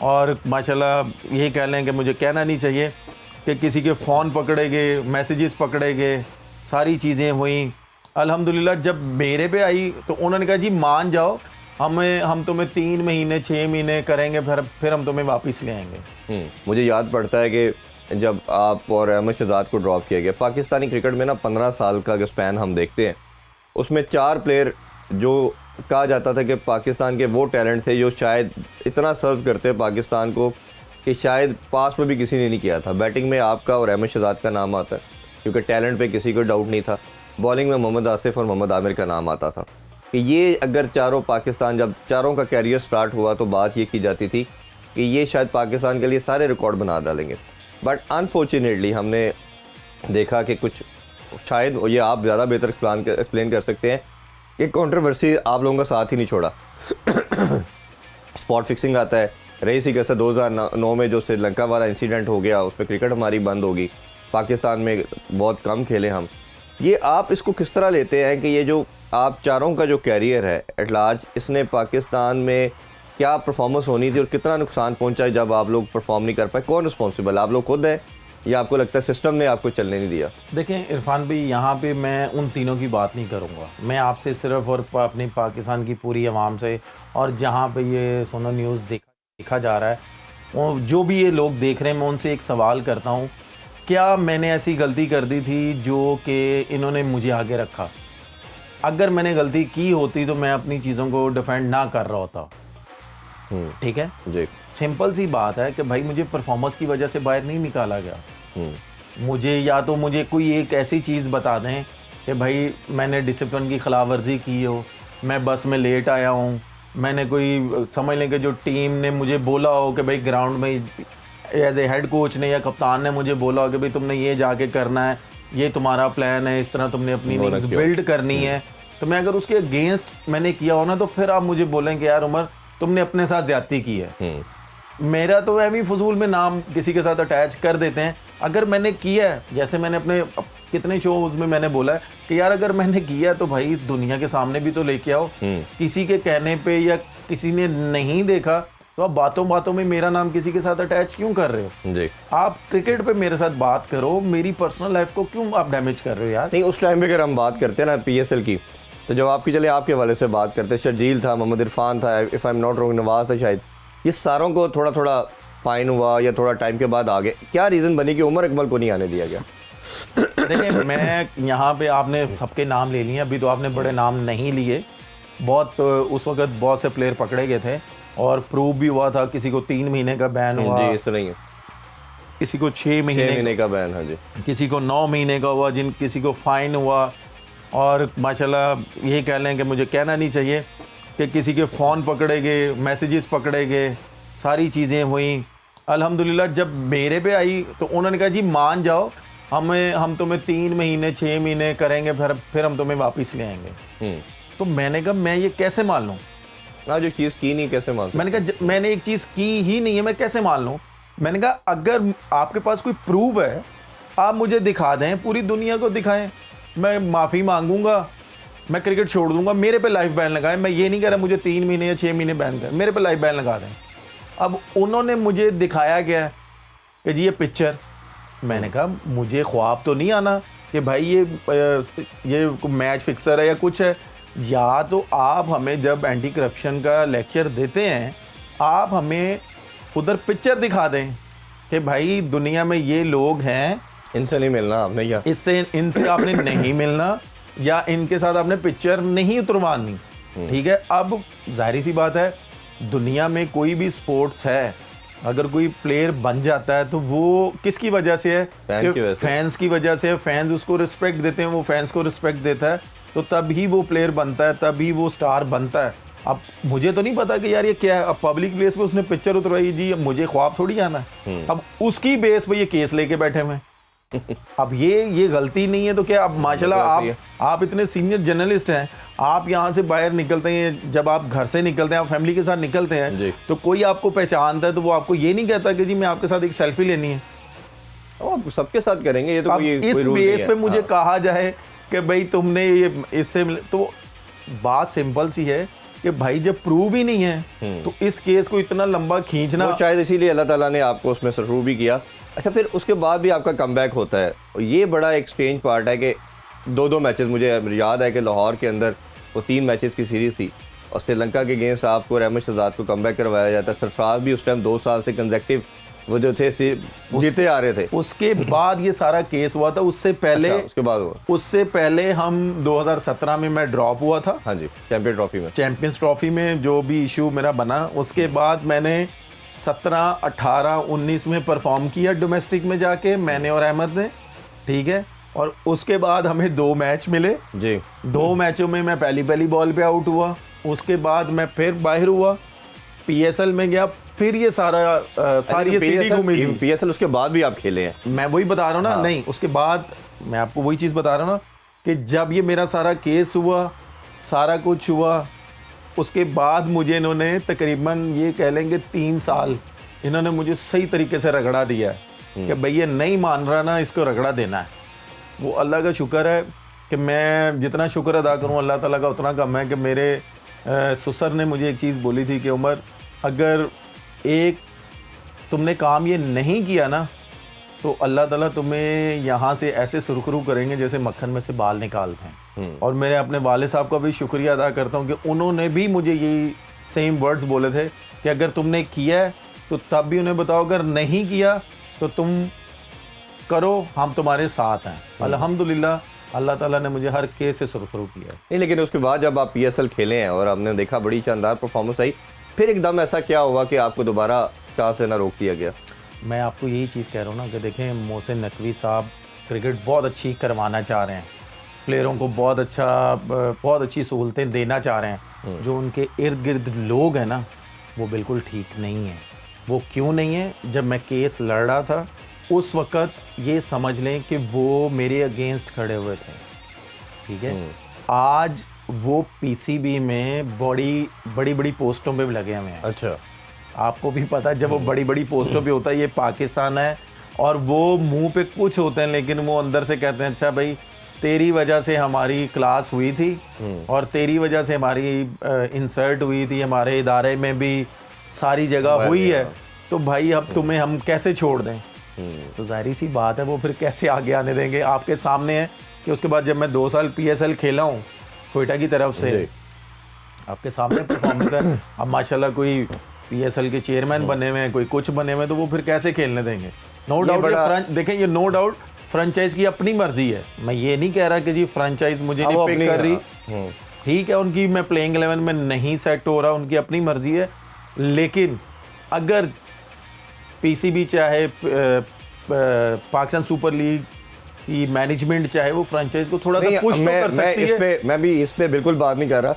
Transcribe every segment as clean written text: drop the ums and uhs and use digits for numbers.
और माशाल्लाह ये कह लें कि मुझे कहना नहीं चाहिए कि किसी के फ़ोन पकड़े गए, मैसेजेस पकड़े गए, सारी चीज़ें हुई। अल्हम्दुलिल्लाह जब मेरे पे आई तो उन्होंने कहा जी मान जाओ, हम तुम्हें 3 महीने 6 महीने करेंगे, फिर हम तुम्हें वापस ले आएंगे। मुझे याद पड़ता है कि जब आप और अहमद शहजाद को ड्रॉप किया गया, पाकिस्तानी क्रिकेट में ना 15 साल का स्पैन हम देखते हैं, उसमें 4 प्लेयर जो कहा जाता था कि पाकिस्तान के वो टैलेंट थे जो शायद इतना सर्व करते हैं पाकिस्तान को कि शायद पास में भी किसी ने नहीं किया था। बैटिंग में आपका और अहमद शहजाद का नाम आता है क्योंकि टैलेंट पे किसी को डाउट नहीं था। बॉलिंग में मोहम्मद आसिफ और मोहम्मद आमिर का नाम आता था कि ये अगर चारों पाकिस्तान, जब चारों का कैरियर स्टार्ट हुआ तो बात ये की जाती थी कि ये शायद पाकिस्तान के लिए सारे रिकॉर्ड बना डालेंगे। बट अनफॉर्चुनेटली हमने देखा कि कुछ, शायद ये आप ज़्यादा बेहतर एक्सप्लेन कर सकते हैं कि कंट्रोवर्सी आप लोगों का साथ ही नहीं छोड़ा। स्पॉट फिक्सिंग आता है, रही सी कैसे 2009 में जो श्रीलंका वाला इंसिडेंट हो गया, उसमें क्रिकेट हमारी बंद होगी, पाकिस्तान में बहुत कम खेले हम। ये आप इसको किस तरह लेते हैं कि ये जो आप चारों का जो कैरियर है एट लार्ज, इसने पाकिस्तान में क्या परफॉर्मेंस होनी थी और कितना नुकसान पहुंचा है जब आप लोग परफॉर्म नहीं कर पाए? कौन रिस्पॉन्सिबल, आप लोग खुद हैं या आपको लगता है सिस्टम ने आपको चलने नहीं दिया? देखें इरफान भाई, यहाँ पे मैं उन तीनों की बात नहीं करूँगा, मैं आपसे सिर्फ और अपनी पाकिस्तान की पूरी आवाम से, और जहाँ पे ये सोनो न्यूज़ देखा जा रहा है, वो जो भी ये लोग देख रहे हैं, मैं उनसे एक सवाल करता हूँ, क्या मैंने ऐसी गलती कर दी थी जो कि इन्होंने मुझे आगे रखा? अगर मैंने गलती की होती तो मैं अपनी चीज़ों को डिफेंड ना कर रहा होता। ठीक है जी, सिंपल सी बात है कि भाई मुझे परफॉर्मेंस की वजह से बाहर नहीं निकाला गया। मुझे या तो मुझे कोई एक ऐसी चीज़ बता दें कि भाई मैंने डिसिप्लिन की खिलाफ वर्जी की हो, मैं बस में लेट आया हूँ, मैंने कोई समझ लें कि जो टीम ने मुझे बोला हो कि भाई ग्राउंड में एज ए हेड कोच ने या कप्तान ने मुझे बोला हो कि भाई तुमने ये जाके करना है, ये तुम्हारा प्लान है, इस तरह तुमने अपनी इनिंग्स बिल्ड करनी है, तो मैं अगर उसके अगेंस्ट मैंने किया हो ना, तो फिर आप मुझे बोलें कि यार उमर तुमने अपने साथ ज्यादती की है। मेरा तो एवी फजूल में नाम किसी के साथ अटैच कर देते हैं। अगर मैंने किया है, जैसे मैंने अपने कितने शोज में मैंने बोला है कि यार अगर मैंने किया तो भाई दुनिया के सामने भी तो लेके आओ। किसी के कहने पे या किसी ने नहीं देखा तो आप बातों बातों में मेरा नाम किसी के साथ अटैच क्यों कर रहे हो जी? आप क्रिकेट पे मेरे साथ बात करो, मेरी पर्सनल लाइफ को क्यों आप डैमेज कर रहे हो यार? नहीं, उस टाइम पे अगर हम बात करते हैं ना PSL की, तो जब आपकी, चले आपके वाले से बात करते, शर्जील था, मोहम्मद इरफान था, if I am not wrong Nawaz था शायद, ये सारों को थोड़ा थोड़ा फाइन हुआ या थोड़ा टाइम के बाद आगे, क्या रीज़न बनी कि उमर अकमल को नहीं आने दिया गया? देखिए मैं यहाँ पे, आपने सबके नाम ले लिए, अभी तो आपने बड़े नाम नहीं लिए, बहुत उस वक्त बहुत से प्लेयर पकड़े गए थे और प्रूव भी हुआ था। किसी को 3 महीने का बैन हुआ जी, इस तरह ही है, किसी को 6 महीने का बैन, हाँ जी, किसी को 9 महीने का हुआ, किसी को फाइन हुआ। और माशाल्लाह ये कह लें कि मुझे कहना नहीं चाहिए कि किसी के फ़ोन पकड़े गए, मैसेजेस पकड़े गए, सारी चीज़ें हुई। अल्हम्दुलिल्लाह जब मेरे पे आई तो उन्होंने कहा जी मान जाओ, हम तुम्हें 3 महीने 6 महीने करेंगे, फिर हम तुम्हें वापस ले आएंगे। तो मैंने कहा मैं ये कैसे मान लूँ? हाँ, जो चीज़ की नहीं कैसे मान? मैंने कहा मैंने एक चीज़ की ही नहीं है, मैं कैसे मान लूँ? मैंने कहा अगर आपके पास कोई प्रूफ है आप मुझे दिखा दें, पूरी दुनिया को दिखाएं, मैं माफ़ी मांगूंगा, मैं क्रिकेट छोड़ दूंगा, मेरे पे लाइफ बैन लगाएं। मैं ये नहीं कह रहा मुझे 3 महीने या 6 महीने बैन करें, मेरे पे लाइफ बैन लगा दें। अब उन्होंने मुझे दिखाया क्या कि जी ये पिक्चर, मैंने कहा मुझे ख्वाब तो नहीं आना कि भाई ये मैच फिक्सर है या कुछ है। या तो आप हमें जब एंटी करप्शन का लेक्चर देते हैं आप हमें उधर पिक्चर दिखा दें कि भाई दुनिया में ये लोग हैं, इनसे नहीं मिलना आपने, या इनसे आपने नहीं मिलना, या इनके साथ आपने पिक्चर नहीं उतरवानी। ठीक है, अब जाहिर सी बात है दुनिया में कोई भी स्पोर्ट्स है, अगर कोई प्लेयर बन जाता है तो वो किसकी वजह से है? फैंस की वजह से। फैंस उसको रिस्पेक्ट देते हैं, वो फैंस को रिस्पेक्ट देता है, तो तभी वो प्लेयर बनता है, तभी वो स्टार बनता है। अब मुझे तो नहीं पता कि यार ये क्या है, अब पब्लिक प्लेस पे उसने पिक्चर उतरवाई जी, मुझे ख्वाब थोड़ी आना है। अब उसकी बेस पे ये केस लेके बैठे हुए अब ये गलती नहीं है तो क्या? अब माशाल्लाह आप इतने सीनियर जर्नलिस्ट हैं, आप यहाँ से बाहर निकलते हैं, जब आप घर से निकलते हैं, आप फैमिली के साथ निकलते हैं, तो कोई आपको पहचानता है तो वो आपको ये नहीं कहता कि जी मैं आपके साथ एक सेल्फी लेनी है। आप सबके साथ करेंगे, ये तो कोई इस बेस पे मुझे कहा जाए कि भाई तुमने ये इससे, तो बात सिंपल सी है कि भाई जब प्रूव ही नहीं है तो इस केस को इतना लंबा खींचना, वो शायद इसीलिए अल्लाह ताला ने आपको उसमें सरूर भी किया। अच्छा, फिर उसके बाद भी आपका कमबैक होता है, और ये बड़ा एक स्ट्रेंज पार्ट है कि 2 मैचेस, मुझे याद है कि लाहौर के अंदर वो 3 मैचेस की सीरीज़ थी और श्रीलंका के अगेंस्ट आपको और अहमद शहजाद को कमबैक करवाया जाता है। सरफराज भी उस टाइम 2 साल से कंसेक्टिव वो जो थे जीते आ रहे थे। उसके बाद ये सारा केस हुआ था। उससे पहले अच्छा, उसके बाद हुआ, उससे पहले हम 2017 में मैं ड्रॉप हुआ था, हाँ जी, चैंपियन ट्रॉफी में, चैंपियंस ट्रॉफी में जो भी इशू मेरा बना। उसके बाद मैंने 17, 18, 19 में परफॉर्म किया डोमेस्टिक में जाके, मैंने और अहमद ने, ठीक है। और उसके बाद हमें 2 मैच मिले जी, 2 मैचों में मैं पहली बॉल पे आउट हुआ। उसके बाद मैं फिर बाहर हुआ, पीएसएल में गया, फिर ये सारी ये सीढ़ी घूमी थी। पीएसएल उसके बाद भी आप खेले हैं? मैं वही बता रहा हूँ ना, हाँ। नहीं उसके बाद मैं आपको वही चीज़ बता रहा हूँ ना कि जब ये मेरा सारा केस हुआ, सारा कुछ हुआ, उसके बाद मुझे इन्होंने तकरीबन ये कह लेंगे 3 साल इन्होंने मुझे सही तरीके से रगड़ा दिया है कि भई ये नहीं मान रहा ना, इसको रगड़ा देना है। वो अल्लाह का शुक्र है कि मैं जितना शुक्र अदा करूँ अल्लाह ताला का उतना कम है कि मेरे ससुर ने मुझे एक चीज़ बोली थी कि उमर, अगर एक तुमने काम ये नहीं किया ना तो अल्लाह ताला तुम्हें यहाँ से ऐसे सुरखरू करेंगे जैसे मक्खन में से बाल निकालते हैं। और मेरे अपने वाले साहब का भी शुक्रिया अदा करता हूँ कि उन्होंने भी मुझे यही सेम वर्ड्स बोले थे कि अगर तुमने किया है तो तब भी उन्हें बताओ, अगर नहीं किया तो तुम करो, हम तुम्हारे साथ हैं। अल्हम्दुलिल्लाह अल्लाह ताला ने मुझे हर केस से सुरखरू किया है। नहीं, लेकिन उसके बाद जब आप पीएसएल खेले हैं और हमने देखा बड़ी शानदार परफॉर्मेंस आई, फिर एकदम ऐसा क्या हुआ कि आपको दोबारा चांस देना रोक दिया गया? मैं आपको यही चीज़ कह रहा हूँ ना कि देखें, मोहसिन नकवी साहब क्रिकेट बहुत अच्छी करवाना चाह रहे हैं, प्लेयरों को बहुत अच्छी सहूलतें देना चाह रहे हैं। जो उनके इर्द गिर्द लोग हैं ना, वो बिल्कुल ठीक नहीं है। वो क्यों नहीं है? जब मैं केस लड़ रहा था उस वक़्त ये समझ लें कि वो मेरे अगेंस्ट खड़े हुए थे, ठीक है। आज वो पीसीबी में बड़ी पोस्टों पे भी लगे हुए हैं। अच्छा, आपको भी पता है जब वो बड़ी पोस्टों पे होता है, ये पाकिस्तान है, और वो मुंह पे कुछ होते हैं लेकिन वो अंदर से कहते हैं अच्छा भाई तेरी वजह से हमारी क्लास हुई थी और तेरी वजह से हमारी इंसर्ट हुई थी, हमारे इदारे में भी सारी जगह हुई है, तो भाई अब तुम्हें हम कैसे छोड़ दें? तो जाहिर सी बात है वो फिर कैसे आगे आने देंगे? आपके सामने है कि उसके बाद जब मैं 2 साल पीएसएल खेला हूँ कोयटा की तरफ से, आपके सामने परफॉर्मेंस है। अब माशाल्लाह कोई पीएसएल के चेयरमैन बने हुए हैं, कोई कुछ बने हुए हैं, तो वो फिर कैसे खेलने देंगे? नो डाउट देखें, ये नो डाउट फ्रेंचाइज की अपनी मर्जी है। मैं ये नहीं कह रहा कि जी फ्रेंचाइज मुझे नहीं पिक कर रही, ठीक है, उनकी मैं प्लेइंग 11 में नहीं सेट हो रहा, उनकी अपनी मर्जी है। लेकिन अगर पीसीबी चाहे पाकिस्तान सुपर लीग की मैनेजमेंट चाहे वो फ्रेंचाइज को थोड़ा सा पुश तो कर सकती है। मैं भी इस पे बिल्कुल बात नहीं कर रहा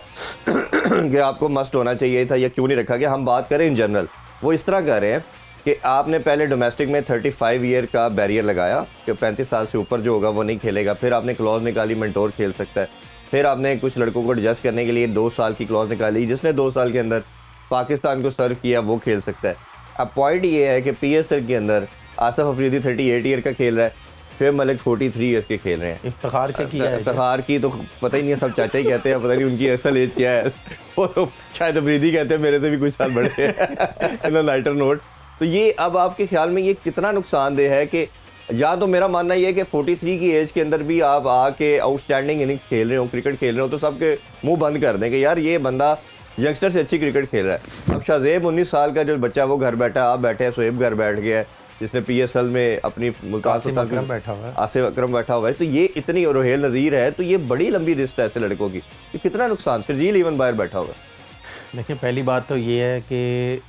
कि आपको मस्ट होना चाहिए था या क्यों नहीं रखा गया, हम बात करें इन जनरल। वो इस तरह कर रहे हैं कि आपने पहले डोमेस्टिक में 35 ईयर का बैरियर लगाया कि 35 साल से ऊपर जो होगा वो नहीं खेलेगा, फिर आपने क्लॉज निकाली मेंटोर खेल सकता है, फिर आपने कुछ लड़कों को एडजस्ट करने के लिए 2 साल की क्लॉज निकाली, जिसने 2 साल के अंदर पाकिस्तान को सर्व किया वो खेल सकता है। अब पॉइंट ये है कि पीएसएल के अंदर आसिफ अफरीदी 38 ईयर का खेल रहा है, फिर मलिक 43 ईयर्स के खेल रहे हैं। इफ्तिखार क्या किया है? इफ्तिखार की तो पता ही नहीं है, सब चाचा ही कहते हैं, पता नहीं उनकी असल एज क्या है। वो तो शायद अफरीदी कहते हैं, मेरे से भी कुछ साल बड़े हैं। Lighter note. तो ये अब आपके ख्याल में ये कितना नुकसानदेह है कि या तो मेरा मानना ये है कि 43 की एज के अंदर भी आप आके आउटस्टैंडिंग इनिंग खेल रहे हो, क्रिकेट खेल रहे हो, तो सबके मुंह बंद कर दें कि यार ये बंदा यंगस्टर से अच्छी क्रिकेट खेल रहा है। अब शाहजेब 19 साल का जो बच्चा वो घर बैठा, आप बैठे हैं, शोएब घर बैठ गया है, जिसने पीएसएल में अपनी आसिफ अकरम बैठा हुआ है, आसिफ अकरम बैठा हुआ है, तो ये इतनी रोहेल नज़ीर है, तो ये बड़ी लंबी लिस्ट है ऐसे लड़कों की, ये कितना नुकसान। फिर इवन बाहर बैठा हुआ है। देखिए, पहली बात तो ये है कि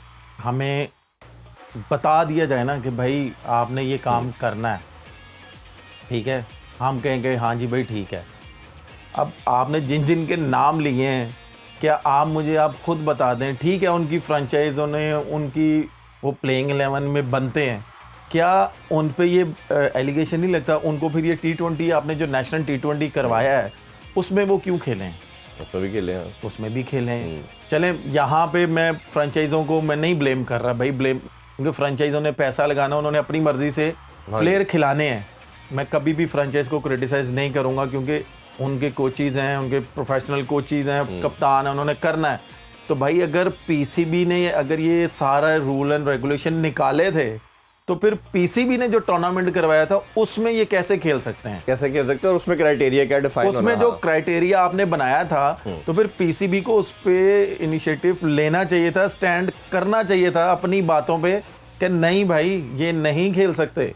हमें बता दिया जाए ना कि भाई आपने ये काम करना है, ठीक है, हम कहेंगे हाँ जी भाई ठीक है। अब आपने जिन जिन के नाम लिए हैं, क्या आप मुझे आप खुद बता दें, ठीक है, उनकी फ्रेंचाइजों ने उनकी वो प्लेइंग 11 में बनते हैं, क्या उन पे ये एलिगेशन नहीं लगता उनको फिर ये T20 आपने जो नेशनल T20 करवाया है उसमें वो क्यों खेलें? उसमें भी खेले हैं, उसमें भी खेलें। चलें, यहाँ पे मैं फ्रेंचाइजों को मैं नहीं ब्लेम कर रहा भाई, ब्लेम, क्योंकि फ्रेंचाइजों ने पैसा लगाना, उन्होंने अपनी मर्जी से प्लेयर खिलाने हैं। मैं कभी भी फ्रेंचाइज को क्रिटिसाइज नहीं करूँगा क्योंकि उनके कोचेज़ हैं, उनके प्रोफेशनल कोचेज़ हैं, कप्तान हैं, उन्होंने करना है। तो भाई अगर पीसीबी ने अगर ये सारा रूल एंड रेगुलेशन निकाले थे तो फिर पीसीबी ने जो टूर्नामेंट करवाया था उसमें ये कैसे खेल सकते हैं? कैसे खेल सकते हैं और उसमें क्राइटेरिया क्या डिफाइन होना? उसमें जो क्राइटेरिया आपने बनाया था तो फिर पीसीबी को उस पे इनिशिएटिव लेना चाहिए था, स्टैंड करना चाहिए था अपनी बातों पे कि नहीं भाई ये नहीं खेल सकते।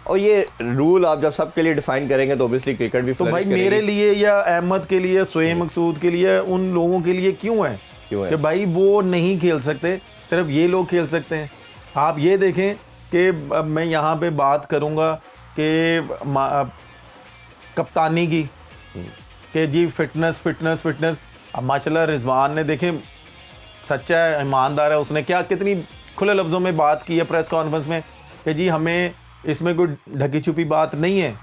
और ये रूल आप जब सबके लिए डिफाइन करेंगे तो ऑब्वियसली क्रिकेट भी तो भाई flourish मेरे करेगी। लिए या अहमद के लिए, शोएब मकसूद के लिए, उन लोगों के लिए क्यों है कि भाई वो नहीं खेल सकते, सिर्फ ये लोग खेल सकते हैं? आप ये देखें कि अब मैं यहाँ पे बात करूँगा कि कप्तानी की कि जी फिटनेस फिटनेस फिटनेस। अब माशाल्लाह रिजवान ने देखें सच्चा है, ईमानदार है, उसने क्या कितनी खुले लफ्ज़ों में बात की है प्रेस कॉन्फ्रेंस में कि जी हमें इसमें कोई ढकी छुपी बात नहीं है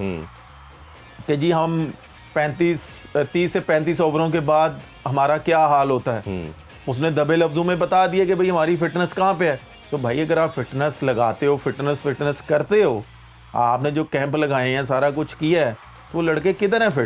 कि जी हम 30 से 35 ओवरों के बाद हमारा क्या हाल होता है। उसने दबे लफ्ज़ों में बता दिया कि भाई हमारी फिटनेस कहाँ पे है। तो भाई अगर आप फिटनेस लगाते हो, फिटनेस करते हो, आपने जो कैंप लगाए हैं, सारा कुछ किया है, तो वो लड़के किधर हैं फिट?